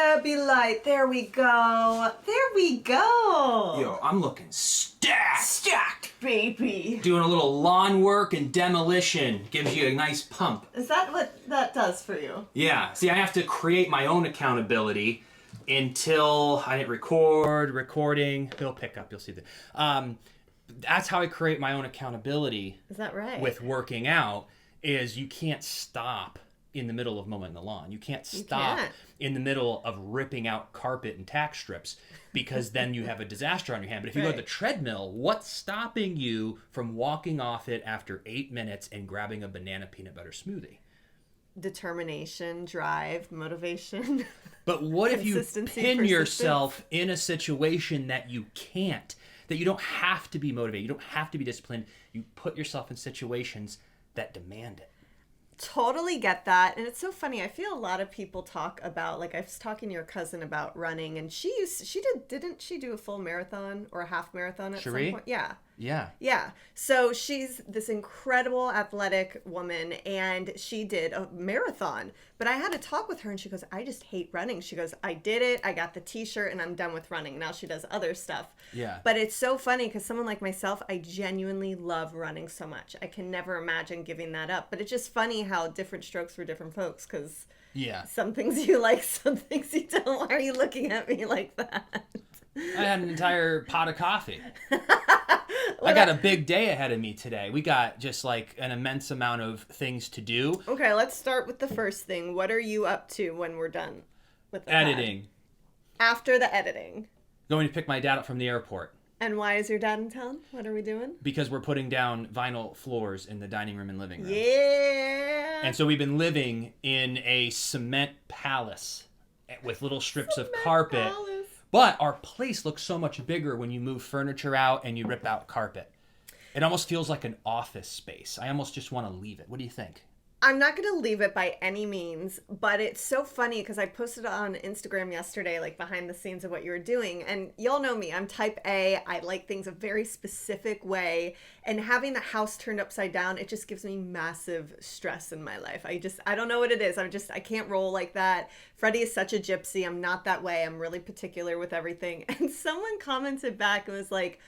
there be light. There we go. There we go. Yo, I'm looking stacked. Stacked, baby. Doing a little lawn work and demolition. Gives you a nice pump. Is that what that does for you? Yeah. See, I have to create my own accountability until I hit recording. He'll pick up. You'll see that. That's how I create my own accountability. Is that right? With working out, is you can't stop in the middle of mowing the lawn. You can't stop in the middle of ripping out carpet and tack strips, because then you have a disaster on your hand. But if you go to the treadmill, what's stopping you from walking off it after 8 minutes and grabbing a banana peanut butter smoothie? Determination, drive, motivation. But what if you pin yourself in a situation that you can't, that you don't have to be motivated, you don't have to be disciplined, you put yourself in situations that demand it? Totally get that. And it's so funny. I feel a lot of people talk about, like, I was talking to your cousin about running, and didn't she do a full marathon or a half marathon at some point? Yeah. Yeah. So she's this incredible athletic woman, and she did a marathon. But I had a talk with her, and she goes, I just hate running. She goes, I did it. I got the t-shirt, and I'm done with running. Now she does other stuff. Yeah. But it's so funny because someone like myself, I genuinely love running so much. I can never imagine giving that up. But it's just funny how different strokes for different folks, because some things you like, some things you don't. Why are you looking at me like that? I had an entire pot of coffee. I got a big day ahead of me today. We got just like an immense amount of things to do. Okay, let's start with the first thing. What are you up to when we're done with the editing? After the editing. Going to pick my dad up from the airport. And why is your dad in town? What are we doing? Because we're putting down vinyl floors in the dining room and living room. Yeah. And so we've been living in a cement palace with little strips of carpet. But our place looks so much bigger when you move furniture out and you rip out carpet. It almost feels like an office space. I almost just want to leave it. What do you think? I'm not going to leave it by any means, but it's so funny because I posted on Instagram yesterday, like behind the scenes of what you were doing. And y'all know me, I'm type A. I like things a very specific way. And having the house turned upside down, it just gives me massive stress in my life. I don't know what it is. I can't roll like that. Freddie is such a gypsy. I'm not that way. I'm really particular with everything. And someone commented back and was like,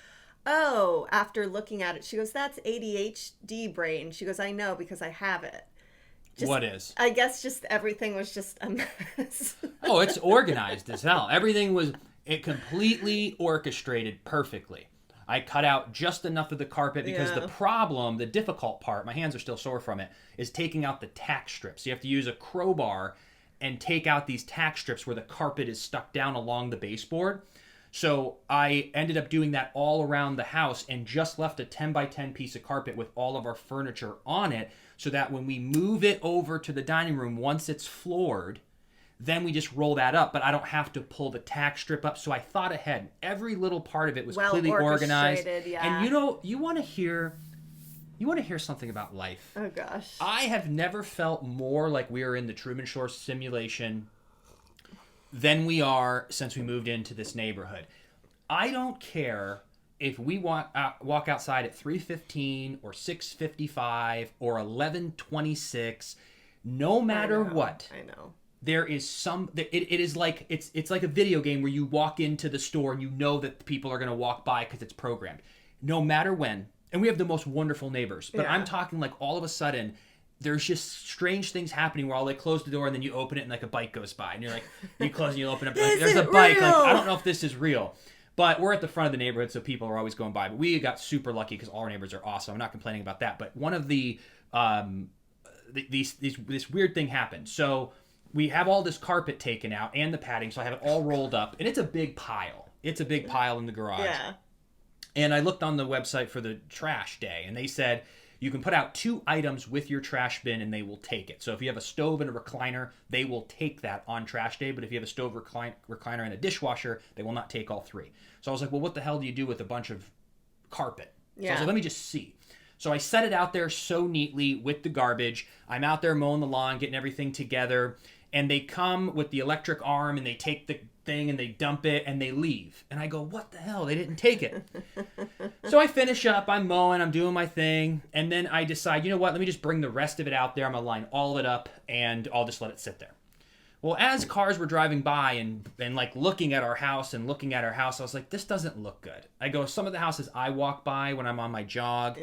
oh, after looking at it, she goes, that's ADHD brain. She goes, I know because I have it. What is? I guess just everything was just a mess. Oh, it's organized as hell. Everything was completely orchestrated perfectly. I cut out just enough of the carpet because the difficult part, my hands are still sore from it, is taking out the tack strips. You have to use a crowbar and take out these tack strips where the carpet is stuck down along the baseboard. So I ended up doing that all around the house and just left a 10 by 10 piece of carpet with all of our furniture on it, so that when we move it over to the dining room, once it's floored, then we just roll that up, but I don't have to pull the tack strip up. So I thought ahead. Every little part of it was completely organized. Yeah. And you want to hear something about life. Oh gosh. I have never felt more like we are in the Truman Show simulation than we are since we moved into this neighborhood. I don't care if we walk outside at 3:15 or 6:55 or 11:26, no matter what. I know. There is it is like it's like a video game where you walk into the store and you know that people are going to walk by because it's programmed. No matter when. And we have the most wonderful neighbors, but I'm talking like all of a sudden there's just strange things happening where I'll like close the door and then you open it and like a bike goes by and you're like, you close and you open up, like, there's a bike. Like, I don't know if this is real. But we're at the front of the neighborhood, so people are always going by. But we got super lucky because all our neighbors are awesome. I'm not complaining about that. But one of this weird thing happened. So we have all this carpet taken out and the padding, so I have it all rolled up, and it's a big pile. It's a big pile in the garage. Yeah. And I looked on the website for the trash day, and they said you can put out 2 items with your trash bin and they will take it. So if you have a stove and a recliner, they will take that on trash day. But if you have a stove, recliner, and a dishwasher, they will not take all 3. So I was like, well, what the hell do you do with a bunch of carpet? So I was like, let me just see. So I set it out there so neatly with the garbage. I'm out there mowing the lawn, getting everything together. And they come with the electric arm and they take the thing and they dump it and they leave. And I go, what the hell? They didn't take it. So I finish up, I'm mowing, I'm doing my thing. And then I decide, you know what? Let me just bring the rest of it out there. I'm going to line all of it up and I'll just let it sit there. Well, as cars were driving by and like looking at our house, I was like, this doesn't look good. I go, some of the houses I walk by when I'm on my jog,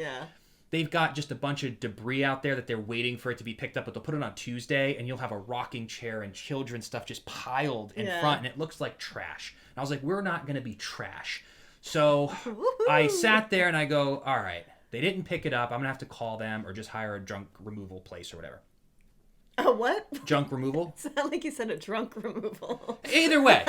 they've got just a bunch of debris out there that they're waiting for it to be picked up, but they'll put it on Tuesday and you'll have a rocking chair and children's stuff just piled in front and it looks like trash. And I was like, we're not going to be trash. So I sat there and I go, all right, they didn't pick it up. I'm going to have to call them or just hire a junk removal place or whatever. A what? Junk removal. Sound like you said a drunk removal. Either way.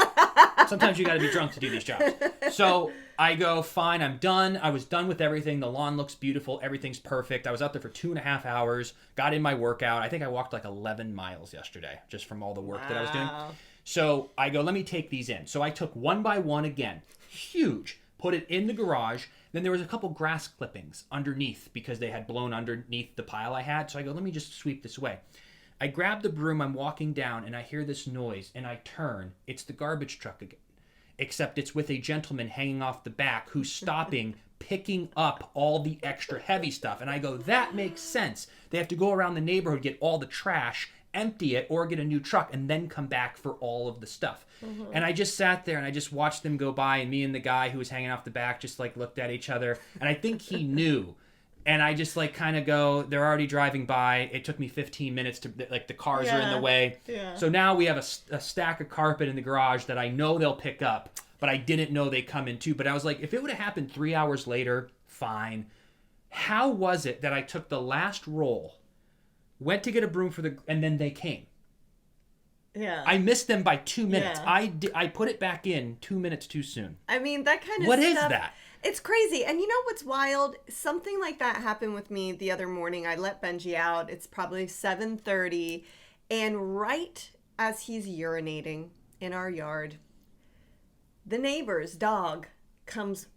Sometimes you got to be drunk to do these jobs. So I go, fine, I'm done. I was done with everything. The lawn looks beautiful. Everything's perfect. I was out there for 2.5 hours, got in my workout. I think I walked like 11 miles yesterday just from all the work that I was doing. So I go, let me take these in. So I took one by one again. Huge. Put it in the garage. Then there was a couple grass clippings underneath because they had blown underneath the pile I had. So I go, let me just sweep this away. I grab the broom, I'm walking down, and I hear this noise, and I turn. It's the garbage truck again. Except it's with a gentleman hanging off the back who's stopping, picking up all the extra heavy stuff. And I go, that makes sense. They have to go around the neighborhood, get all the trash, empty it, or get a new truck, and then come back for all of the stuff. And I just sat there, and I just watched them go by, and me and the guy who was hanging off the back just, like, looked at each other. And I think he knew. And I just like kind of go, they're already driving by. It took me 15 minutes to, like, the cars are in the way. So now we have a stack of carpet in the garage that I know they'll pick up, but I didn't know they come in too. But I was like, if it would have happened 3 hours later, fine. How was it that I took the last roll, went to get a broom and then they came? I missed them by 2 minutes. I put it back in 2 minutes too soon. I mean, that kind of What stuff, is that? It's crazy. And you know what's wild? Something like that happened with me the other morning. I let Benji out. It's probably 7:30. And right as he's urinating in our yard, the neighbor's dog comes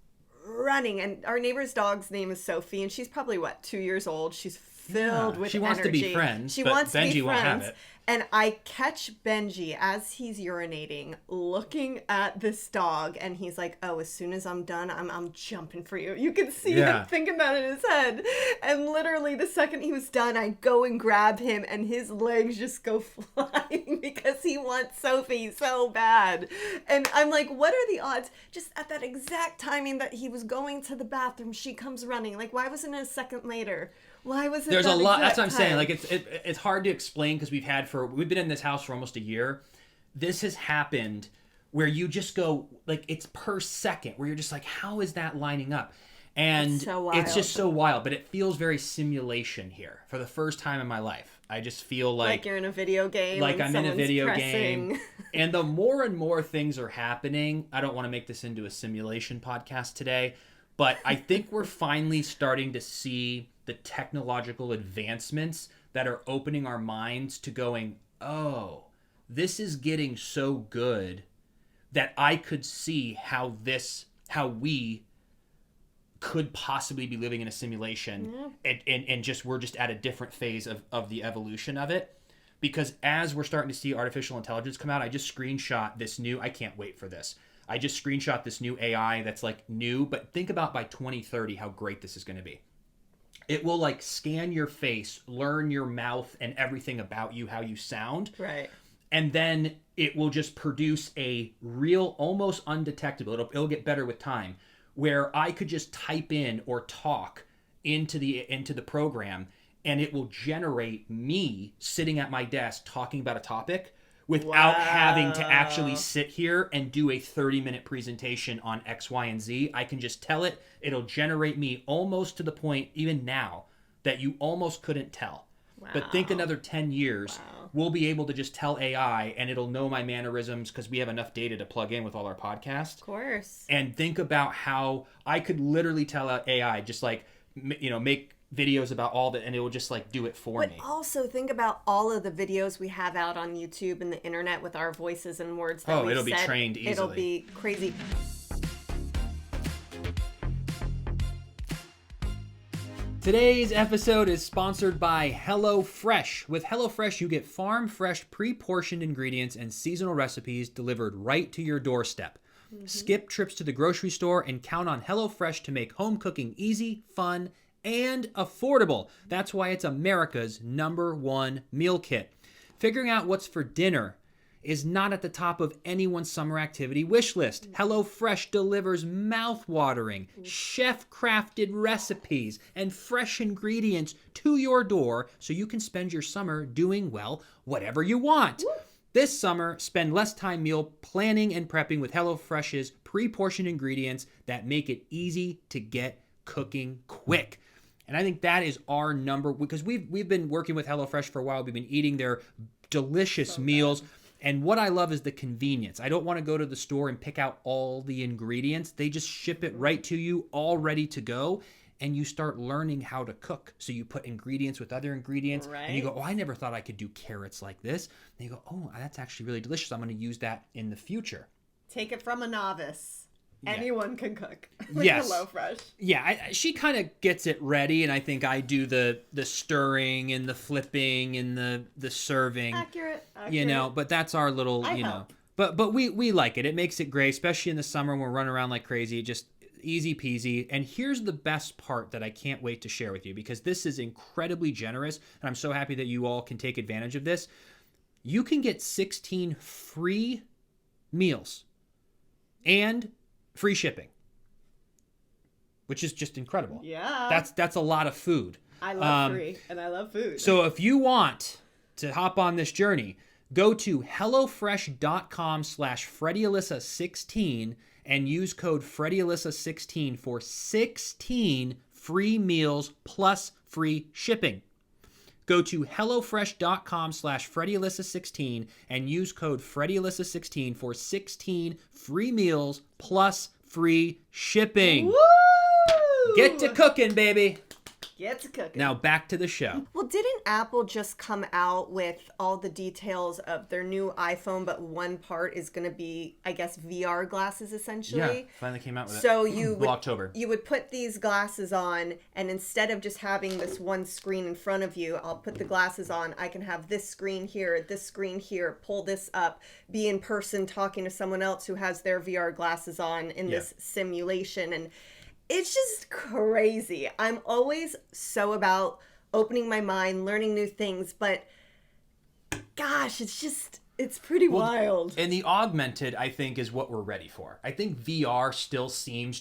running. And our neighbor's dog's name is Sophie. And she's probably, 2 years old. She's filled with energy. She wants to be friends, but Benji won't have it. And I catch Benji as he's urinating, looking at this dog, and he's like, "Oh, as soon as I'm done, I'm jumping for you." You can see him thinking that in his head. And literally, the second he was done, I go and grab him, and his legs just go flying because he wants Sophie so bad. And I'm like, "What are the odds?" Just at that exact timing that he was going to the bathroom, she comes running. Like, why wasn't it a second later? Why was it? There's a lot. That's what I'm time? saying. Like it's hard to explain because we've been in this house for almost a year. This has happened where you just go like it's per second where you're just like, how is that lining up? And it's just so wild. But it feels very simulation here for the first time in my life. I just feel like you're in a video game. Like I'm in a video game. And the more and more things are happening, I don't want to make this into a simulation podcast today, but I think we're finally starting to see the technological advancements that are opening our minds to going, oh, this is getting so good that I could see how we could possibly be living in a simulation and just we're just at a different phase of the evolution of it. Because as we're starting to see artificial intelligence come out, I just screenshot this new, I can't wait for this. I just screenshot this new AI that's like new, but think about by 2030 how great this is going to be. It will like scan your face, learn your mouth and everything about you, how you sound. Right. And then it will just produce a real, almost undetectable, it'll get better with time, where I could just type in or talk into the program and it will generate me sitting at my desk talking about a topic without having to actually sit here and do a 30-minute presentation on X, Y, and Z. I can just tell it. It'll generate me almost to the point, even now, that you almost couldn't tell. Wow. But think another 10 years, we'll be able to just tell AI, and it'll know my mannerisms because we have enough data to plug in with all our podcasts. Of course. And think about how I could literally tell AI, just like, make videos about all that, and it will just like do it for me. But also think about all of the videos we have out on YouTube and the internet with our voices and words that it'll be trained easily. It'll be crazy. Today's episode is sponsored by HelloFresh. With HelloFresh, you get farm-fresh, pre-portioned ingredients and seasonal recipes delivered right to your doorstep. Skip trips to the grocery store and count on HelloFresh to make home cooking easy, fun, and affordable. That's why it's America's #1 meal kit. Figuring out what's for dinner, is not at the top of anyone's summer activity wish list. HelloFresh delivers mouth-watering, chef-crafted recipes and fresh ingredients to your door so you can spend your summer doing, well, whatever you want. This summer, spend less time meal planning and prepping with HelloFresh's pre-portioned ingredients that make it easy to get cooking quick. And I think that is our number, because we've been working with HelloFresh for a while. We've been eating their delicious meals. And what I love is the convenience. I don't want to go to the store and pick out all the ingredients. They just ship it right to you, all ready to go. And you start learning how to cook. So you put ingredients with other ingredients. Right. And you go, oh, I never thought I could do carrots like this. And you go, oh, that's actually really delicious. I'm going to use that in the future. Take it from a novice. Anyone can cook with yes. HelloFresh. Yeah, she kind of gets it ready, and I think I do the helping and the flipping and the serving. Accurate. You know, but that's our little, you know. But we like it. It makes it great, especially in the summer when we're running around like crazy. Just easy peasy. And here's the best part that I can't wait to share with you, because this is incredibly generous, and I'm so happy that you all can take advantage of this. You can get 16 free meals and free shipping, which is just incredible. Yeah. That's a lot of food. I love free, and I love food. So if you want to hop on this journey, go to HelloFresh.com/FreddieAlyssa16 and use code FreddieAlyssa16 for 16 free meals plus free shipping. Go to HelloFresh.com/FreddieAlyssa16 and use code FreddieAlyssa16 for 16 free meals plus free shipping. Woo! Get to cooking, baby. Get to cooking. Now back to the show. Well, didn't Apple just come out with all the details of their new iPhone, but one part is going to be, I guess, VR glasses essentially? Yeah, finally came out with it. So October. You would put these glasses on, and instead of just having this one screen in front of you, I'll put the glasses on. I can have this screen here, pull this up, be in person talking to someone else who has their VR glasses on in this simulation. And it's just crazy. I'm always so about opening my mind, learning new things, but gosh, it's pretty wild. And the augmented, I think, is what we're ready for. I think VR still seems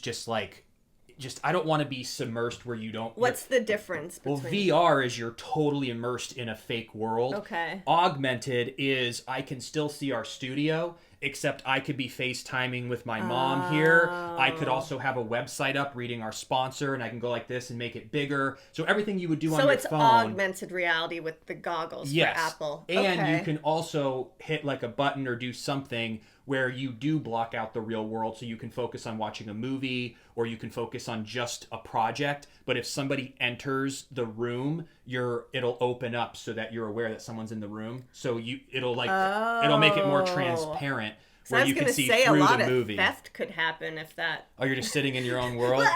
I don't want to be submersed where you don't. What's the difference between? Well, VR is you're totally immersed in a fake world. Okay. Augmented is I can still see our studio, except I could be FaceTiming with my mom here. I could also have a website up reading our sponsor, and I can go like this and make it bigger. So everything you would do on your phone. So it's augmented reality with the goggles for Apple. And you can also hit like a button or do something where you do block out the real world, so you can focus on watching a movie, or you can focus on just a project. But if somebody enters the room, it'll open up so that you're aware that someone's in the room. So it'll make it more transparent, so where you can see through the movie. Theft could happen if that. Oh, you're just sitting in your own world.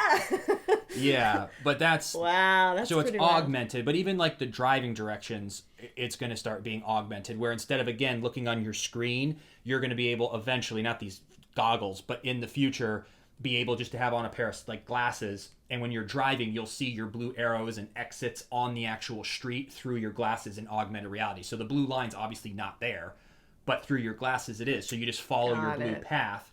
Yeah, but that's wow. That's so it's pretty augmented. But even like the driving directions, it's going to start being augmented. Where instead of again looking on your screen, you're going to be able eventually, not these goggles, but in the future, be able just to have on a pair of like glasses, and when you're driving, you'll see your blue arrows and exits on the actual street through your glasses in augmented reality. So the blue line's obviously not there, but through your glasses it is. So you just follow your blue path,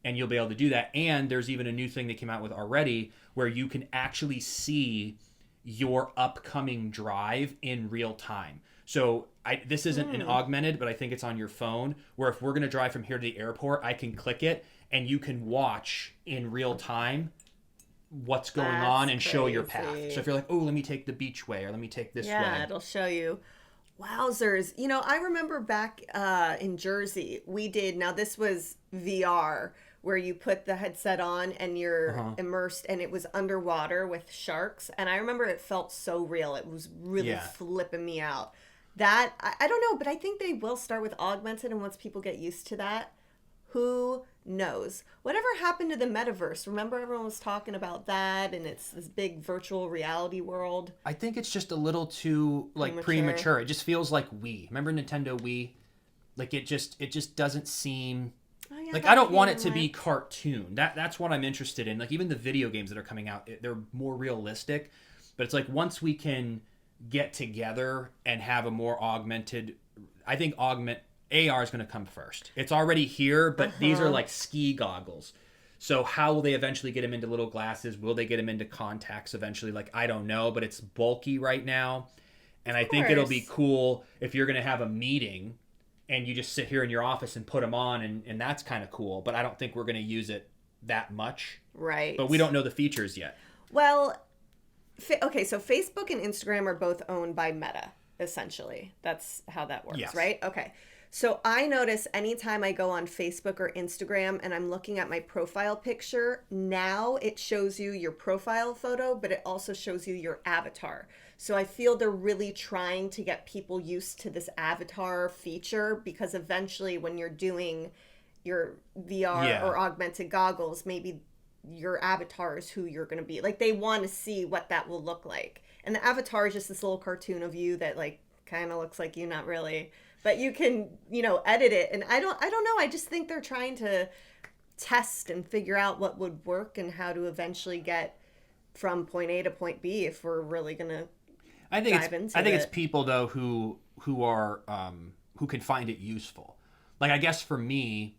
and you'll be able to do that. And there's even a new thing they came out with already where you can actually see your upcoming drive in real time. So this isn't an augmented, but I think it's on your phone, where if we're going to drive from here to the airport, I can click it and you can watch in real time what's going on and show your path. So if you're like, oh, let me take the beach way, or let me take this way. Yeah, it'll show you. Wowzers. You know, I remember back in Jersey, now this was VR, where you put the headset on and you're immersed, and it was underwater with sharks. And I remember it felt so real. It was really flipping me out. That, I don't know, but I think they will start with augmented, and once people get used to that, who knows? Whatever happened to the Metaverse? Remember everyone was talking about that, and it's this big virtual reality world? I think it's just a little too premature. It just feels like Wii. Remember Nintendo Wii? Like it just doesn't seem... Oh, yeah, I don't want it to be cartoon. That's what I'm interested in. Like even the video games that are coming out, they're more realistic. But it's like once we can get together and have a more augmented... I think AR is going to come first. It's already here, but these are like ski goggles. So how will they eventually get them into little glasses? Will they get them into contacts eventually? Like, I don't know, but it's bulky right now. And I think it'll be cool if you're going to have a meeting and you just sit here in your office and put them on, and that's kind of cool. But I don't think we're going to use it that much. Right. But we don't know the features yet. Well, okay, so Facebook and Instagram are both owned by Meta, essentially. That's how that works, right? Okay. So I notice anytime I go on Facebook or Instagram and I'm looking at my profile picture, now it shows you your profile photo, but it also shows you your avatar. So I feel they're really trying to get people used to this avatar feature, because eventually when you're doing your VR or augmented goggles, maybe your avatar is who you're going to be. Like, they want to see what that will look like. And the avatar is just this little cartoon of you that like kind of looks like you, not really. But you can, edit it. And I don't know. I just think they're trying to test and figure out what would work and how to eventually get from point A to point B, if we're really going to dive into it. I think it's people though who are who can find it useful. Like, I guess for me,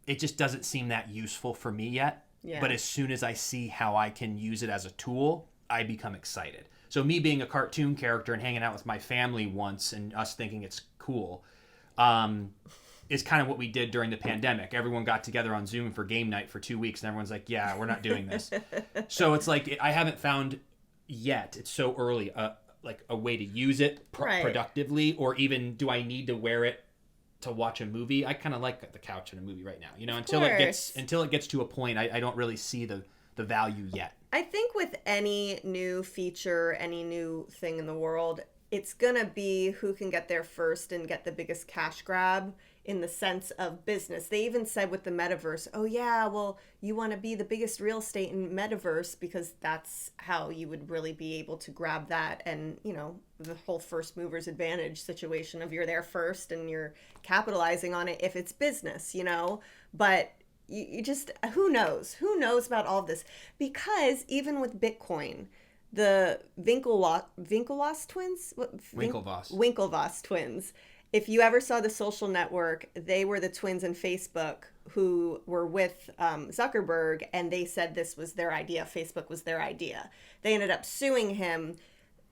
it just doesn't seem that useful for me yet. Yeah. But as soon as I see how I can use it as a tool, I become excited. So me being a cartoon character and hanging out with my family once and us thinking it's cool is kind of what we did during the pandemic. Everyone got together on Zoom for game night for 2 weeks, and everyone's like, yeah, we're not doing this. So it's like, I haven't found yet, it's so early, like a way to use it productively, or even do I need to wear it to watch a movie? I kind of like the couch in a movie right now, until it gets to a point, I don't really see the value yet. I think with any new feature, any new thing in the world, it's gonna be who can get there first and get the biggest cash grab in the sense of business. They even said with the Metaverse, oh yeah, well, you want to be the biggest real estate in Metaverse because that's how you would really be able to grab that. And, the whole first mover's advantage situation of you're there first and you're capitalizing on it if it's business, but you just, who knows about all of this? Because even with Bitcoin, the Winklevoss twins, Winklevoss twins. If you ever saw The Social Network, they were the twins in Facebook who were with Zuckerberg, and they said this was their idea. Facebook was their idea. They ended up suing him.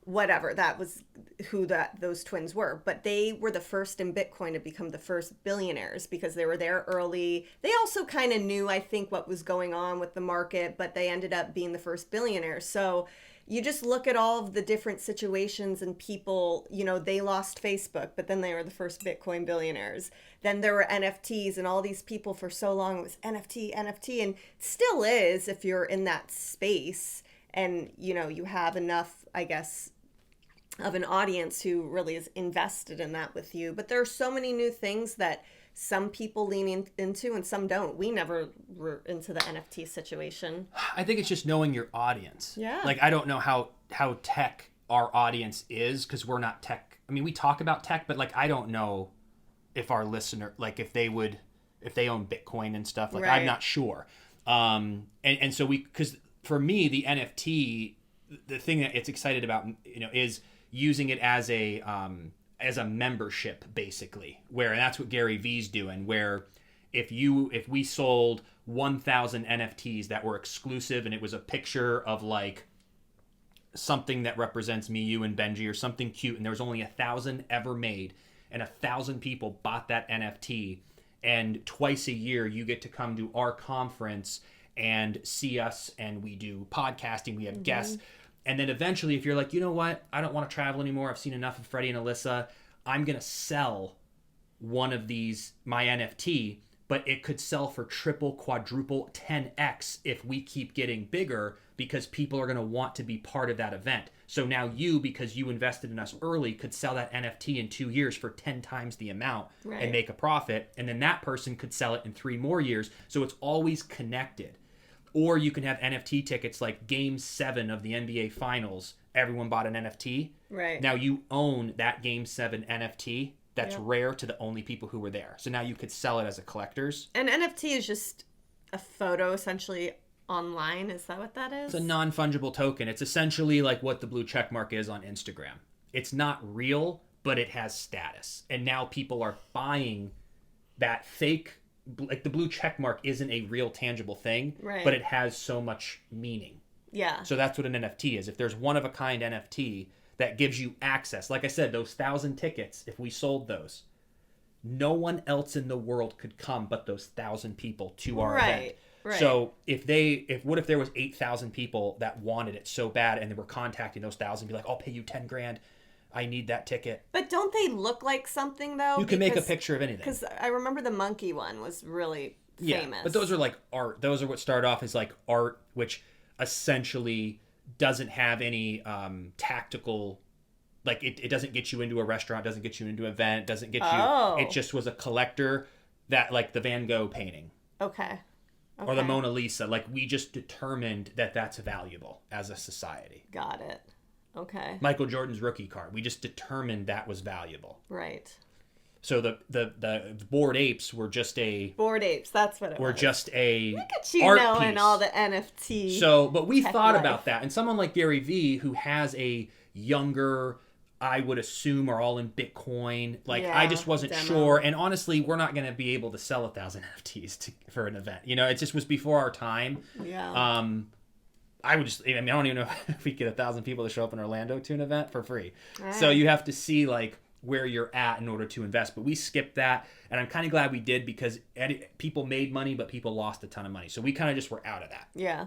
Whatever, that was who those twins were. But they were the first in Bitcoin to become the first billionaires because they were there early. They also kind of knew, I think, what was going on with the market, but they ended up being the first billionaires. So you just look at all of the different situations and people, they lost Facebook, but then they were the first Bitcoin billionaires. Then there were NFTs, and all these people for so long, it was NFT, and still is if you're in that space and, you have enough, I guess, of an audience who really is invested in that with you. But there are so many new things that some people lean into and some don't. We never were into the NFT situation. I think it's just knowing your audience. Yeah. Like, I don't know how tech our audience is, because we're not tech. I mean, we talk about tech, but like, I don't know if our listener, like if they own Bitcoin and stuff, like right. I'm not sure. And so because for me, the NFT, the thing that it's excited about, is using it as a membership, basically, and that's what Gary Vee's doing, where if we sold 1,000 NFTs that were exclusive and it was a picture of like something that represents me, you, and Benji, or something cute, and there was only 1,000 ever made, and 1,000 people bought that NFT, and twice a year you get to come to our conference and see us, and we do podcasting, we have guests. And then eventually, if you're like, you know what, I don't want to travel anymore, I've seen enough of Freddie and Alyssa, I'm going to sell one of these, my NFT, but it could sell for triple, quadruple, 10x if we keep getting bigger, because people are going to want to be part of that event. So now you, because you invested in us early, could sell that NFT in 2 years for 10 times the amount and make a profit. And then that person could sell it in 3 more years. So it's always connected. Or you can have NFT tickets like Game 7 of the NBA Finals. Everyone bought an NFT. Right. Now you own that Game 7 NFT that's rare to the only people who were there. So now you could sell it as a collector's. An NFT is just a photo essentially online. Is that what that is? It's a non-fungible token. It's essentially like what the blue check mark is on Instagram. It's not real, but it has status. And now people are buying that fake, like the blue check mark isn't a real tangible thing, right, but it has so much meaning. Yeah. So that's what an NFT is. If there's one of a kind NFT that gives you access, like I said, those 1,000 tickets, if we sold those, no one else in the world could come but those 1,000 people to our event. Right. So if there was 8,000 people that wanted it so bad and they were contacting those 1,000, be like, I'll pay you 10 grand. I need that ticket. But don't they look like something though? You can make a picture of anything. Because I remember the monkey one was really famous. But those are like art. Those are what start off as like art, which essentially doesn't have any tactical, like it doesn't get you into a restaurant, doesn't get you into an event, doesn't get you. It just was a collector that, like the Van Gogh painting. Okay. Or the Mona Lisa. Like, we just determined that that's valuable as a society. Got it. Okay. Michael Jordan's rookie card. We just determined that was valuable. Right. So the Bored Apes were just a... Bored Apes, that's what it was. Were just a Look at you art knowing piece. all the NFT. So, but we thought life. about that. And someone like Gary Vee, who has a younger, I would assume, are all in Bitcoin. Like, I just wasn't sure. And honestly, we're not going to be able to sell 1,000 NFTs for an event. You know, it just was before our time. Yeah. I would just, I mean, I don't even know if we get 1,000 people to show up in Orlando to an event for free. Right. So you have to see, like, where you're at in order to invest. But we skipped that. And I'm kind of glad we did, because people made money, but people lost a ton of money. So we kind of just were out of that. Yeah.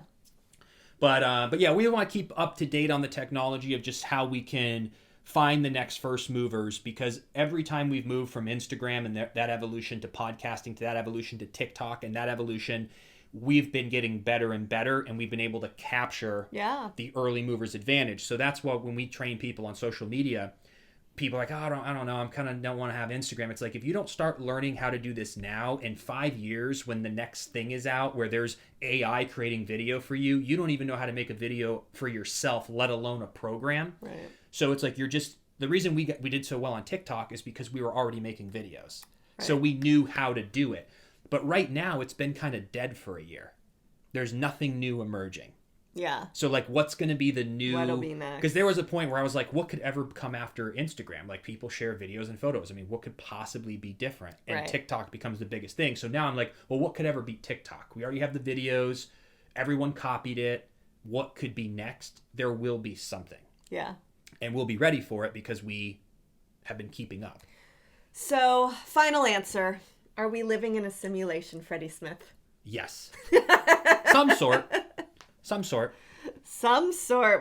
But yeah, we want to keep up to date on the technology of just how we can find the next first movers, because every time we've moved from Instagram and that evolution to podcasting, to that evolution to TikTok, and that evolution, we've been getting better and better, and we've been able to capture the early movers advantage. So that's why when we train people on social media, people are like, oh, I don't know, I'm kind of don't want to have Instagram. It's like, if you don't start learning how to do this now, in 5 years when the next thing is out where there's AI creating video for you, you don't even know how to make a video for yourself, let alone a program. Right. So it's like, the reason we did so well on TikTok is because we were already making videos. Right. So we knew how to do it. But right now it's been kind of dead for a year. There's nothing new emerging. Yeah. So, like, what's going to be the new... What'll be next? Because there was a point where I was like, what could ever come after Instagram? Like, people share videos and photos. I mean, what could possibly be different? And TikTok becomes the biggest thing. So now I'm like, well, what could ever beat TikTok? We already have the videos. Everyone copied it. What could be next? There will be something. Yeah. And we'll be ready for it because we have been keeping up. So, final answer. Are we living in a simulation, Freddie Smith? Yes. Some sort. Some sort.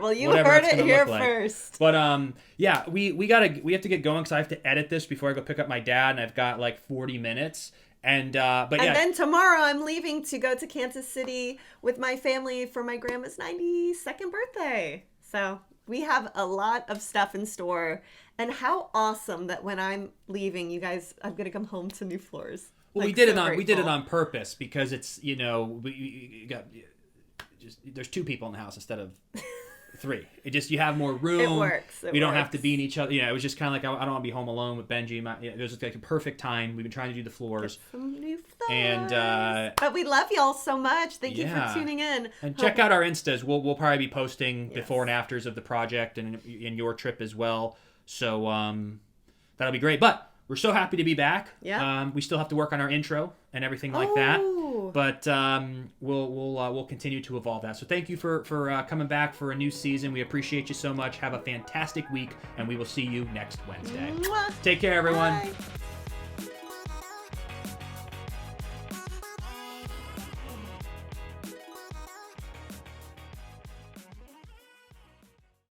Well, you Whatever heard it's it gonna here look like. first. But yeah, we have to get going because I have to edit this before I go pick up my dad, and I've got like 40 minutes. And yeah. And then tomorrow I'm leaving to go to Kansas City with my family for my grandma's 92nd birthday. So we have a lot of stuff in store. And how awesome that when I'm leaving, you guys, I'm gonna come home to new floors. Well, like, we did it on purpose because it's, you know, we got just, there's 2 people in the house instead of 3. It just, you have more room. It works. We don't have to be in each other. You know, it was just kind of like, I don't want to be home alone with Benji. It was like a perfect time. We've been trying to do the floors. Get some new floors. And but we love y'all so much. Thank you for tuning in. And check out our Instas. We'll probably be posting before and afters of the project and in your trip as well. So that'll be great. But we're so happy to be back. Yeah. We still have to work on our intro and everything like that. But we'll continue to evolve that. So thank you for coming back for a new season. We appreciate you so much. Have a fantastic week, and we will see you next Wednesday. Mwah. Take care, everyone. Bye.